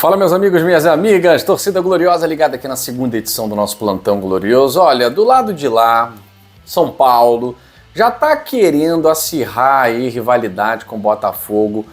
Fala, meus amigos, minhas amigas, torcida gloriosa ligada aqui na segunda edição do nosso Plantão Glorioso. Olha, do lado de lá, São Paulo já tá querendo acirrar aí rivalidade com o Botafogo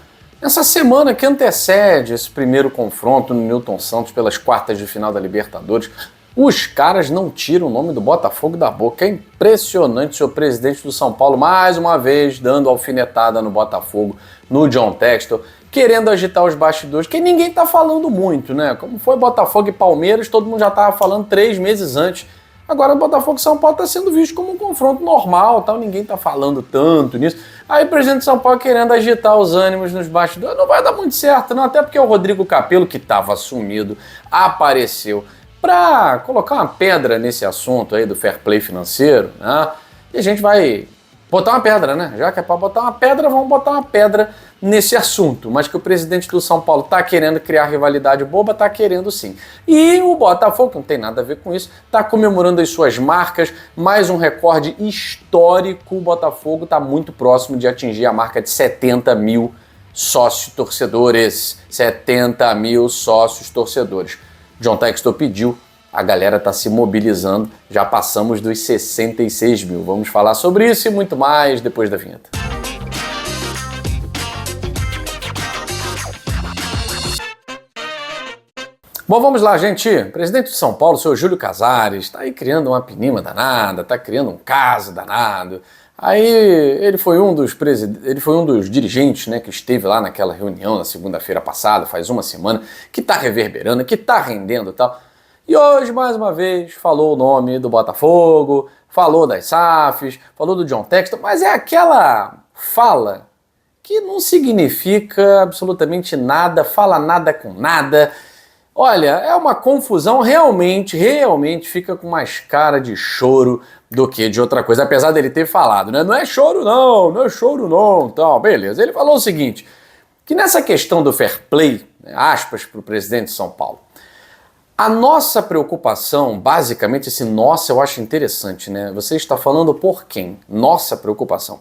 nessa semana que antecede esse primeiro confronto no Newton Santos pelas quartas de final da Libertadores. Os caras não tiram o nome do Botafogo da boca. É impressionante o seu presidente do São Paulo, mais uma vez, dando alfinetada no Botafogo, no John Textor, querendo agitar os bastidores, que ninguém tá falando muito, né? Como foi Botafogo e Palmeiras, todo mundo já tava falando 3 meses antes. Agora o Botafogo e São Paulo tá sendo visto como um confronto normal, tal, ninguém tá falando tanto nisso. Aí o presidente de São Paulo querendo agitar os ânimos nos bastidores, não vai dar muito certo não, até porque o Rodrigo Capello, que tava sumido, apareceu para colocar uma pedra nesse assunto aí do fair play financeiro, né? E a gente vai botar uma pedra, né? Já que é para botar uma pedra, vamos botar uma pedra nesse assunto. Mas que o presidente do São Paulo tá querendo criar rivalidade boba, tá querendo sim. E o Botafogo, que não tem nada a ver com isso, tá comemorando as suas marcas, mais um recorde histórico. O Botafogo tá muito próximo de atingir a marca de 70 mil sócios torcedores. 70 mil sócios torcedores. John Textor pediu, a galera está se mobilizando, já passamos dos 66 mil. Vamos falar sobre isso e muito mais depois da vinheta. Bom, vamos lá, gente. O presidente de São Paulo, o senhor Júlio Casares, está aí criando uma pinima danada, está criando um caso danado. Aí ele foi um dos dirigentes, né, que esteve lá naquela reunião na segunda-feira passada, faz uma semana, que está reverberando, que está rendendo e tal. E hoje, mais uma vez, falou o nome do Botafogo, falou das SAFs, falou do John Textor, mas é aquela fala que não significa absolutamente nada, fala nada com nada. Olha, é uma confusão, realmente fica com mais cara de choro do que de outra coisa, apesar dele ter falado, né? Não é choro não, tal, beleza. Ele falou o seguinte, que nessa questão do fair play, né, aspas para o presidente de São Paulo, a nossa preocupação, basicamente, esse nossa eu acho interessante, né? Você está falando por quem? Nossa preocupação.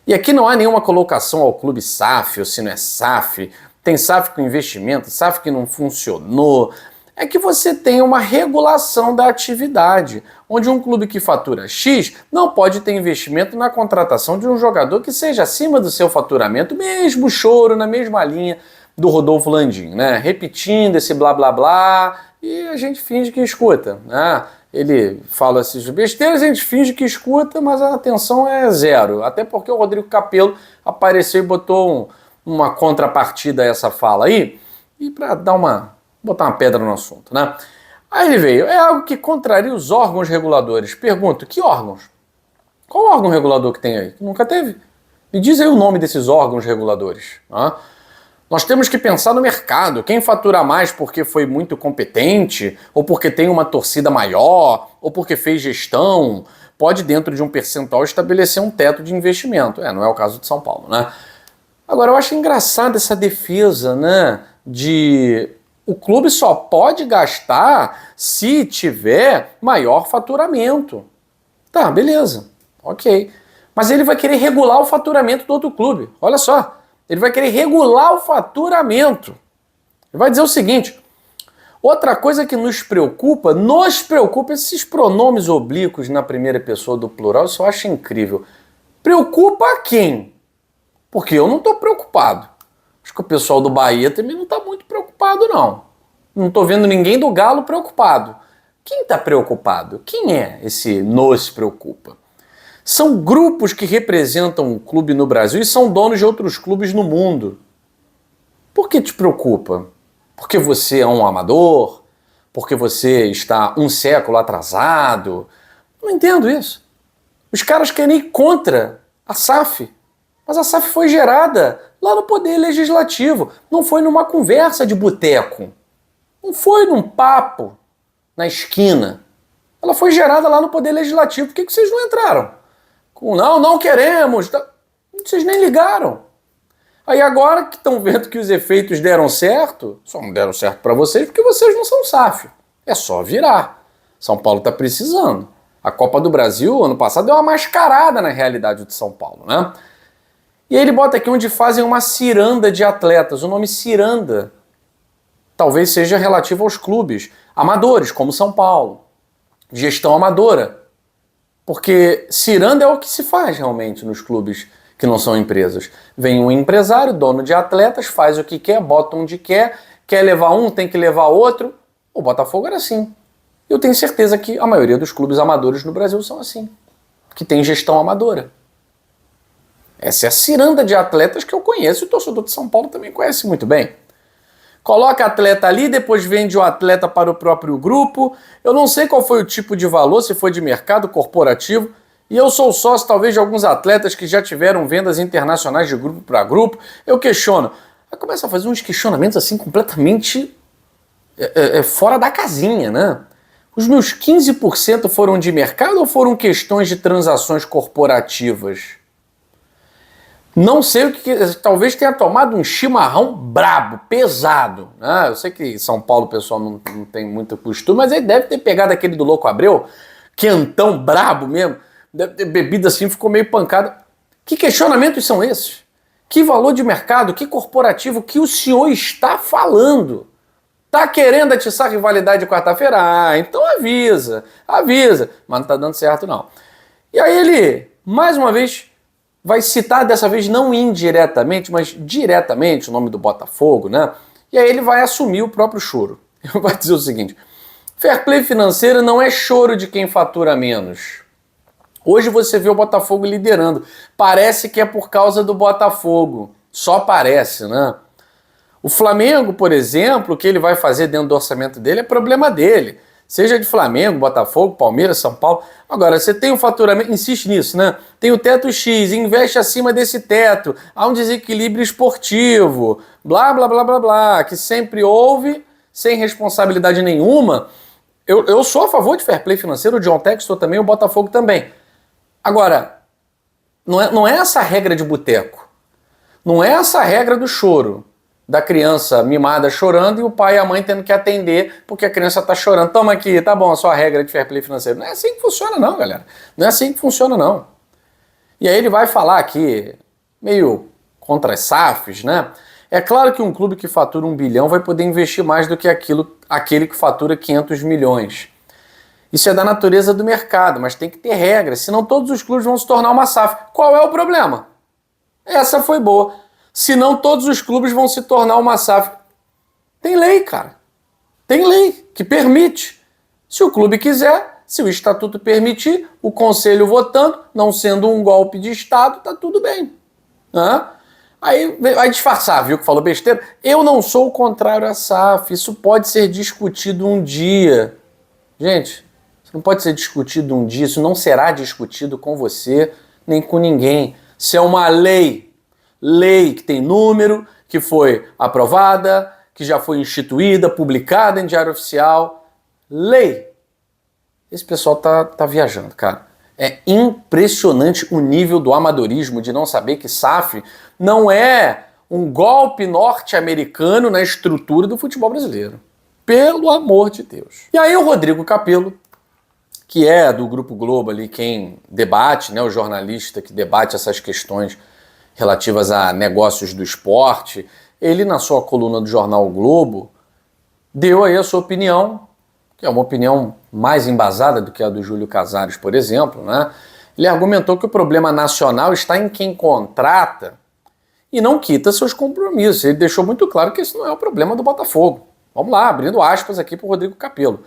E aqui não há nenhuma colocação ao clube SAF, ou se não é SAF, tem SAF com investimento, SAF que não funcionou. É que você tem uma regulação da atividade, onde um clube que fatura X não pode ter investimento na contratação de um jogador que seja acima do seu faturamento, mesmo choro na mesma linha do Rodolfo Landim, né? Repetindo esse blá blá blá e a gente finge que escuta, né? Ele fala essas besteiras, a gente finge que escuta, mas a atenção é zero, até porque o Rodrigo Capello apareceu e botou uma contrapartida a essa fala aí, e para botar uma pedra no assunto, né? Aí ele veio, é algo que contraria os órgãos reguladores. Pergunto, que órgãos? Qual órgão regulador que tem aí? Nunca teve. Me diz aí o nome desses órgãos reguladores. Né? Nós temos que pensar no mercado. Quem fatura mais porque foi muito competente, ou porque tem uma torcida maior, ou porque fez gestão, pode dentro de um percentual estabelecer um teto de investimento. Não é o caso de São Paulo, né? Agora, eu acho engraçada essa defesa, né, de o clube só pode gastar se tiver maior faturamento. Tá, beleza, ok. Mas ele vai querer regular o faturamento do outro clube. Olha só, ele vai querer regular o faturamento. Ele vai dizer o seguinte, outra coisa que nos preocupa esses pronomes oblíquos na primeira pessoa do plural, isso eu acho incrível. Preocupa a quem? Porque eu não estou preocupado. Acho que o pessoal do Bahia também não está muito preocupado, não. Não estou vendo ninguém do Galo preocupado. Quem está preocupado? Quem é esse nos preocupa? São grupos que representam um clube no Brasil e são donos de outros clubes no mundo. Por que te preocupa? Porque você é um amador? Porque você está um século atrasado? Não entendo isso. Os caras querem ir contra a SAF. Mas a SAF foi gerada lá no Poder Legislativo. Não foi numa conversa de boteco. Não foi num papo na esquina. Ela foi gerada lá no Poder Legislativo. Por que vocês não entraram? Não queremos. Vocês nem ligaram. Aí agora que estão vendo que os efeitos deram certo, só não deram certo para vocês porque vocês não são SAF. É só virar. São Paulo está precisando. A Copa do Brasil, ano passado, deu uma mascarada na realidade de São Paulo, né? E aí ele bota aqui onde fazem uma ciranda de atletas, o nome ciranda. talvez seja relativo aos clubes amadores, como São Paulo. Gestão amadora. Porque ciranda é o que se faz realmente nos clubes que não são empresas. Vem um empresário, dono de atletas, faz o que quer, bota onde quer levar um, tem que levar outro. O Botafogo era assim. Eu tenho certeza que a maioria dos clubes amadores no Brasil são assim, que tem gestão amadora. Essa é a ciranda de atletas que eu conheço e o torcedor de São Paulo também conhece muito bem. Coloca atleta ali, depois vende o atleta para o próprio grupo. Eu não sei qual foi o tipo de valor, se foi de mercado corporativo. E eu sou sócio, talvez, de alguns atletas que já tiveram vendas internacionais de grupo para grupo. Eu questiono. Aí começa a fazer uns questionamentos assim completamente fora da casinha, né? Os meus 15% foram de mercado ou foram questões de transações corporativas? Não sei o que... Talvez tenha tomado um chimarrão brabo, pesado. Eu sei que em São Paulo o pessoal não tem muito costume, mas ele deve ter pegado aquele do Louco Abreu, quentão brabo mesmo. Deve ter bebido assim, ficou meio pancada. Que questionamentos são esses? Que valor de mercado, que corporativo, que o senhor está falando? Tá querendo atiçar a rivalidade de quarta-feira? Então avisa, mas não tá dando certo não. E aí ele, mais uma vez, vai citar, dessa vez não indiretamente, mas diretamente o nome do Botafogo, né? E aí ele vai assumir o próprio choro. Ele vai dizer o seguinte: fair play financeiro não é choro de quem fatura menos. Hoje você vê o Botafogo liderando. Parece que é por causa do Botafogo. Só parece, né? O Flamengo, por exemplo, o que ele vai fazer dentro do orçamento dele é problema dele. Seja de Flamengo, Botafogo, Palmeiras, São Paulo. Agora, você tem um faturamento, insiste nisso, né? Tem o teto X, investe acima desse teto. Há um desequilíbrio esportivo, blá, blá, blá, blá, blá, que sempre houve, sem responsabilidade nenhuma. Eu sou a favor de fair play financeiro, o John Textor também, o Botafogo também. Agora, não é essa a regra de boteco. Não é essa a regra do choro. Da criança mimada chorando e o pai e a mãe tendo que atender porque a criança tá chorando. Toma aqui, tá bom, a sua regra de fair play financeiro. Não é assim que funciona não, galera. Não é assim que funciona não. E aí ele vai falar aqui, meio contra as SAFs, né? É claro que um clube que fatura 1 bilhão vai poder investir mais do que aquele que fatura 500 milhões. Isso é da natureza do mercado, mas tem que ter regras, senão todos os clubes vão se tornar uma SAF. Qual é o problema? Essa foi boa. Senão todos os clubes vão se tornar uma SAF. Tem lei, cara. Tem lei que permite. Se o clube quiser, se o estatuto permitir, o conselho votando, não sendo um golpe de Estado, tá tudo bem. Aí vai disfarçar, viu que falou besteira? Eu não sou o contrário à SAF. Isso pode ser discutido um dia. Gente, isso não pode ser discutido um dia. Isso não será discutido com você, nem com ninguém. Isso é uma lei. Lei que tem número, que foi aprovada, que já foi instituída, publicada em Diário Oficial. Lei. Esse pessoal tá viajando, cara. É impressionante o nível do amadorismo de não saber que SAF não é um golpe norte-americano na estrutura do futebol brasileiro. Pelo amor de Deus. E aí o Rodrigo Capello, que é do Grupo Globo ali, quem debate, né, o jornalista que debate essas questões relativas a negócios do esporte, ele na sua coluna do jornal o Globo deu aí a sua opinião, que é uma opinião mais embasada do que a do Júlio Casares, por exemplo, né? Ele argumentou que o problema nacional está em quem contrata e não quita seus compromissos. Ele deixou muito claro que esse não é o problema do Botafogo. Vamos lá, abrindo aspas aqui para o Rodrigo Capello.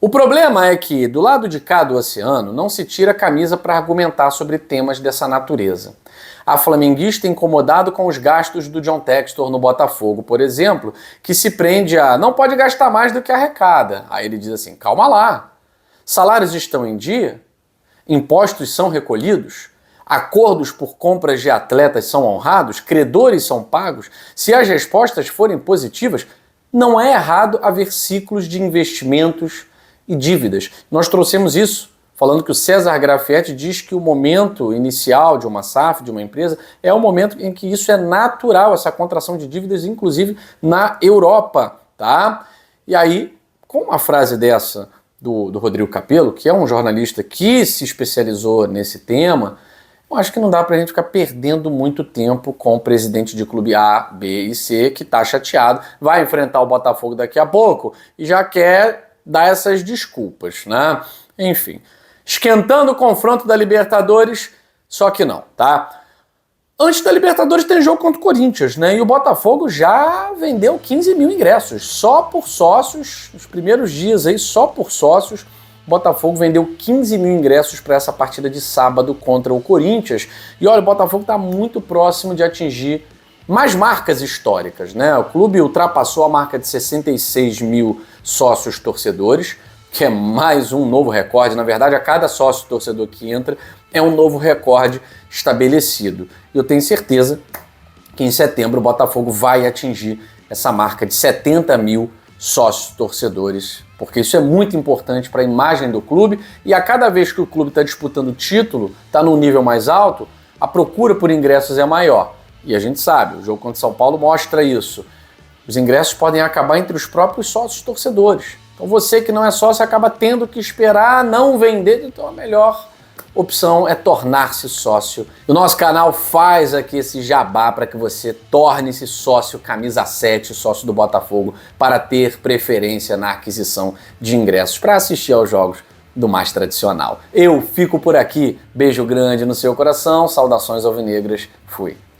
O problema é que, do lado de cá do oceano, não se tira a camisa para argumentar sobre temas dessa natureza. A flamenguista incomodado com os gastos do John Textor no Botafogo, por exemplo, que se prende a não pode gastar mais do que arrecada. Aí ele diz assim, calma lá, salários estão em dia? Impostos são recolhidos? Acordos por compras de atletas são honrados? Credores são pagos? Se as respostas forem positivas, não é errado haver ciclos de investimentos e dívidas. Nós trouxemos isso, falando que o César Grafietti diz que o momento inicial de uma SAF, de uma empresa, é o momento em que isso é natural, essa contração de dívidas, inclusive na Europa, tá? E aí, com uma frase dessa do Rodrigo Capello, que é um jornalista que se especializou nesse tema, Eu acho que não dá pra gente ficar perdendo muito tempo com o presidente de clube A, B e C que tá chateado, vai enfrentar o Botafogo daqui a pouco e já quer dar essas desculpas, né? Enfim, esquentando o confronto da Libertadores, só que não, tá? Antes da Libertadores tem jogo contra o Corinthians, né? E o Botafogo já vendeu 15 mil ingressos, só por sócios, nos primeiros dias aí, só por sócios. O Botafogo vendeu 15 mil ingressos para essa partida de sábado contra o Corinthians. E olha, o Botafogo está muito próximo de atingir mais marcas históricas, né? O clube ultrapassou a marca de 66 mil sócios torcedores, que é mais um novo recorde. Na verdade, a cada sócio torcedor que entra é um novo recorde estabelecido. E eu tenho certeza que em setembro o Botafogo vai atingir essa marca de 70 mil sócios torcedores, porque isso é muito importante para a imagem do clube e a cada vez que o clube está disputando título, está num nível mais alto, a procura por ingressos é maior. E a gente sabe, o jogo contra o São Paulo mostra isso. Os ingressos podem acabar entre os próprios sócios torcedores. Então você que não é sócio acaba tendo que esperar não vender, então a melhor opção é tornar-se sócio. O nosso canal faz aqui esse jabá para que você torne-se sócio camisa 7, sócio do Botafogo, para ter preferência na aquisição de ingressos para assistir aos jogos do mais tradicional. Eu fico por aqui, beijo grande no seu coração, saudações alvinegras, fui.